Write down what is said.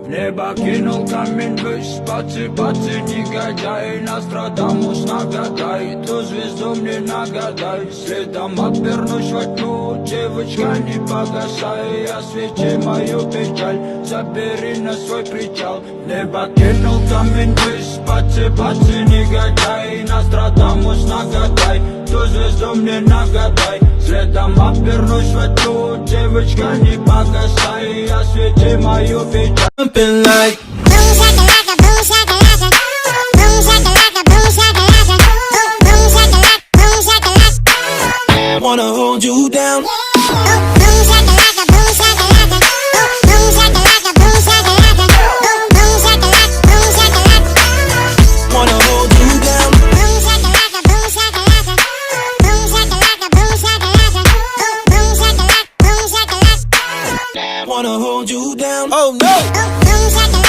В небо кинул камень ввысь, пацы, пацы, негодяй. Нострадамус, нагадай, ту звезду мне нагадай. Следом обернусь во тьму, девочка, не погасай. Освети мою печаль, забери на свой причал. В небо кинул камень ввысь, пацы, пацы, негодяй. Нострадамус, нагадай, ту звезду мне нагадай. Следом обернусь во тьму, девочка, не погасай. Освети мою печаль. Jumping like Boom shakalaka, boom shakalaka, boom shakalaka, boom shakalaka, boom shakalaka, boom shakalaka. wanna hold you down. Boom shakalaka, boom shakalaka, boom shakalaka, boom shakalaka, boom shakalaka, boom shakalaka. Wanna hold you down. Boom shakalaka, boom shakalaka, boom shakalaka, boom shakalaka, boom shakalaka, boom shakalaka. Wanna hold you down. Oh no. Boom shakalaka.